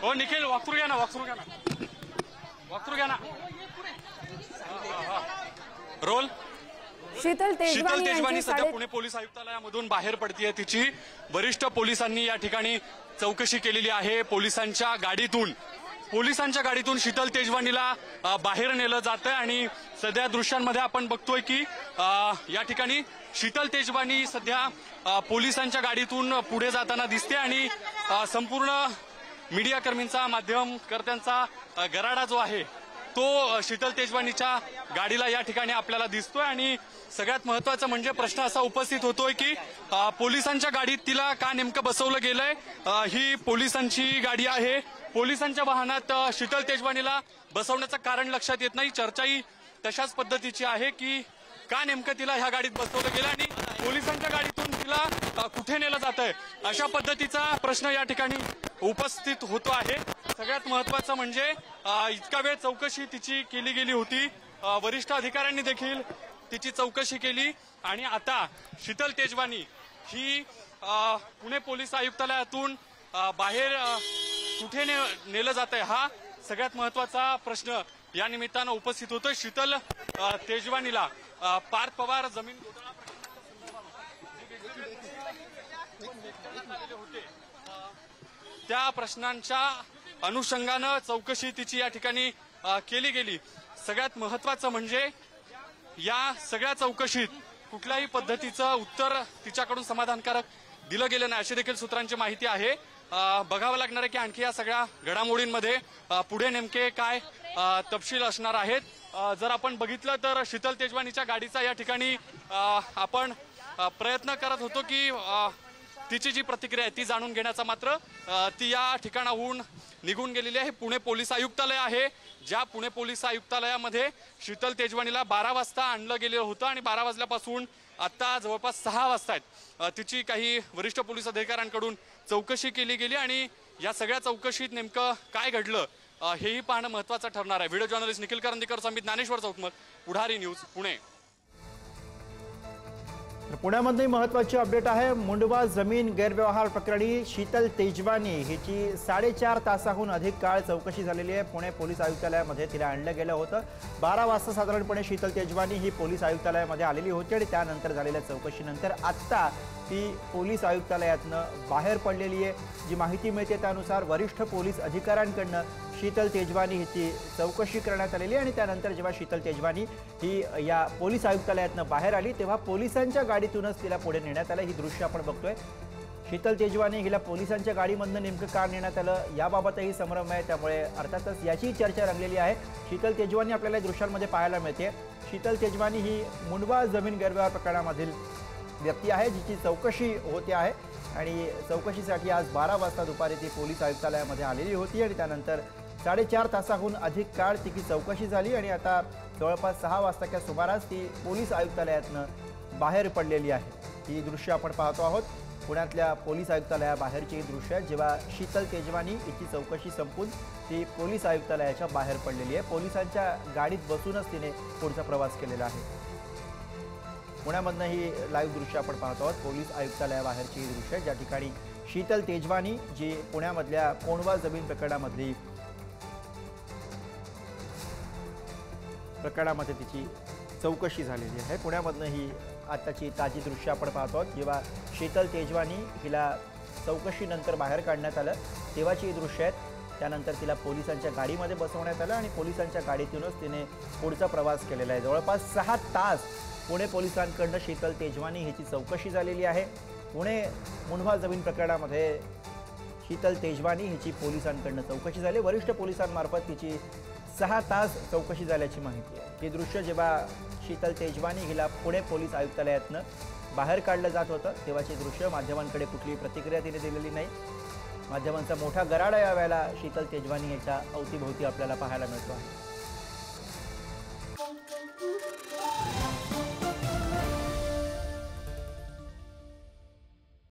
हो निखिल वॉकथ्रू घ्या ना रोल। शीतल तेजवानी सध्या पुणे पोलीस आयुक्तालयामधून बाहेर पडतीये। तिची वरिष्ठ पोलिसांनी या ठिकाणी चौकशी केलेली आहे। पोलिसांच्या गाडीतून शीतल तेजवानीला बाहेर नेलं जातंय आणि सध्या दृश्यांमध्ये आपण बघतोय की या ठिकाणी शीतल तेजवानी सध्या पोलिसांच्या गाडीतून पुढे जाताना दिसते आणि संपूर्ण मीडिया कर्मींचा माध्यमकर्त्यांचा गराडा जो आहे तो शीतल तेजवानीच्या गाडीला या ठिकाणी आपल्याला दिसतोय। आणि सगळ्यात महत्त्वाचं म्हणजे प्रश्न असा उपस्थित होतोय की पोलिसांच्या गाडीत तिला का नेमकं बसवलं गेलंय। ही पोलिसांची गाडी आहे, पोलिसांच्या वाहनात शीतल तेजवानीला बसवण्याचं कारण लक्षात येत नाही। चर्चाही तशाच पद्धतीची आहे की का नेमकं तिला ह्या गाडीत बसवलं गेलं आणि पोलिसांच्या गाडीतून तिला कुठे नेलं जात आहे, अशा पद्धतीचा प्रश्न या ठिकाणी उपस्थित होतो आहे। सगळ्यात महत्त्वाचं म्हणजे इतका वेळ चौकशी तिची केली गेली होती, वरिष्ठ अधिकाऱ्यांनी देखील तिची चौकशी केली आणि आता शीतल तेजवानी ही पुणे पोलीस आयुक्तालयातून बाहेर कुठे नेलं जात आहे हा सगळ्यात महत्त्वाचा प्रश्न या निमित्तानं उपस्थित होतोय। शीतल तेजवानीला पार्थ पवार जमीन घोटाळा त्या प्रश्नांच्या अनुषंगानं चौकशी तिची या ठिकाणी केली गेली। सगळ्यात महत्त्वाचं म्हणजे या सगळ्या चौकशीत कुठल्याही पद्धतीचं उत्तर तिच्याकडून समाधानकारक दिलं गेलं नाही अशी देखील सूत्रांची माहिती आहे। बघावं लागणार आहे की आणखी या सगळ्या घडामोडींमध्ये पुढे नेमके काय तपशील असणार आहेत। जर आपण बघितलं तर शीतल तेजवानीच्या गाडीचा या ठिकाणी आपण प्रयत्न करत होतो की तिची जी प्रतिक्रिया आहे ती जाणून घेण्याचा, मात्र ती या ठिकाणाहून निघून गेलेली आहे। पुणे पोलीस आयुक्तालय आहे, ज्या पुणे पोलीस आयुक्तालयामध्ये शीतल तेजवानीला 12 वाजता आणलं गेलं होतं आणि 12 वाजल्यापासून आता जवळपास 6 वाजता आहेत तिची काही वरिष्ठ पोलीस अधिकाऱ्यांकडून चौकशी केली गेली आणि या सगळ्या चौकशीत नेमकं काय घडलं हेही पाहणं महत्त्वाचं ठरणार आहे। व्हिडिओ जर्नलिस्ट निखिल करंदीकर समित ज्ञानेश्वर चौकमल, पुढारी न्यूज, पुणे। पुण्यामध्ये महत्त्वाची अपडेट आहे। मुंडवा जमीन गैरव्यवहार प्रकरणी शीतल तेजवानी हिची 4.5 तासाहून अधिक काळ चौकशी झालेली आहे। पुणे पोलीस आयुक्तालयामध्ये तिला आणलं गेलं होतं। 12 वाजता साधारणपणे शीतल तेजवानी ही पोलीस आयुक्तालयामध्ये आलेली होती आणि त्यानंतर झालेल्या चौकशीनंतर आत्ता ती पोलीस आयुक्तालयातनं बाहेर पडलेली आहे। जी माहिती मिळते त्यानुसार वरिष्ठ पोलीस अधिकाऱ्यांकडनं शीतल तेजवानी हिची चौकशी करण्यात आलेली आणि त्यानंतर जेव्हा शीतल तेजवानी ही या पोलीस आयुक्तालयातनं बाहेर आली तेव्हा पोलिसांच्या गाडीतूनच तिला पुढे नेण्यात आलं। ही दृश्य आपण बघतोय। शीतल तेजवानी हिला पोलिसांच्या गाडीमधनं नेमकं का नेण्यात आलं याबाबतही संभ्रम आहे, त्यामुळे अर्थातच याची चर्चा रंगलेली आहे। शीतल तेजवानी आपल्याला दृश्यांमध्ये पाहायला मिळते। शीतल तेजवानी ही मुंडवा जमीन गैरव्यवहार प्रकरणामधील व्यक्ती आहे जिची चौकशी होते आहे आणि चौकशीसाठी आज 12 वाजता दुपारी ती पोलीस आयुक्तालयामध्ये आलेली होती आणि त्यानंतर 4.5 तासाहून अधिक काळ तिची चौकशी झाली आणि आता जवळपास 6 वाजताच्या सुमारास ती पोलीस आयुक्तालयातनं बाहेर पडलेली आहे। ही दृश्य आपण पाहतो आहोत। पुण्यातल्या पोलीस आयुक्तालयाबाहेरची दृश्य जेव्हा शीतल तेजवानी हिची चौकशी संपून ती पोलीस आयुक्तालयाच्या बाहेर पडलेली आहे। पोलिसांच्या गाडीत बसूनच तिने पुढचा प्रवास केलेला आहे। पुण्यामधनं ही लाईव्ह दृश्य आपण पाहतो आहोत। पोलीस आयुक्तालयाबाहेरची ही दृश्य ज्या ठिकाणी शीतल तेजवानी जी पुण्यामधल्या कोंढवा जमीन प्रकरणामध्ये तिची चौकशी झालेली आहे। पुण्यामधनं ही आताची ताजी दृश्य आपण पाहतो आहोत। जेव्हा शीतल तेजवानी हिला चौकशीनंतर बाहेर काढण्यात आलं तेव्हाची दृश्य आहेत। त्यानंतर तिला पोलिसांच्या गाडीमध्ये बसवण्यात आलं आणि पोलिसांच्या गाडीतूनच तिने पुढचा प्रवास केलेला आहे। जवळपास 6 तास पुणे पोलिसांकडून शीतल तेजवानी हिची चौकशी झालेली आहे। पुणे मुंडवा जमीन प्रकरणामध्ये शीतल तेजवानी हिची पोलिसांकडून चौकशी झाली। वरिष्ठ पोलिसांमार्फत तिची 6 तास चौकशी झाल्याची माहिती आहे। हे दृश्य जेव्हा शीतल तेजवानी हिला पुणे पोलीस आयुक्तालयातनं बाहेर काढलं जात होतं तेव्हाचे दृश्य, माध्यमांकडे कुठलीही प्रतिक्रिया तिने दिलेली नाही। माध्यमांचा मोठा गराडा यावेळेला शीतल तेजवानी याच्या अवतीभोवती आपल्याला पाहायला मिळतो आहे।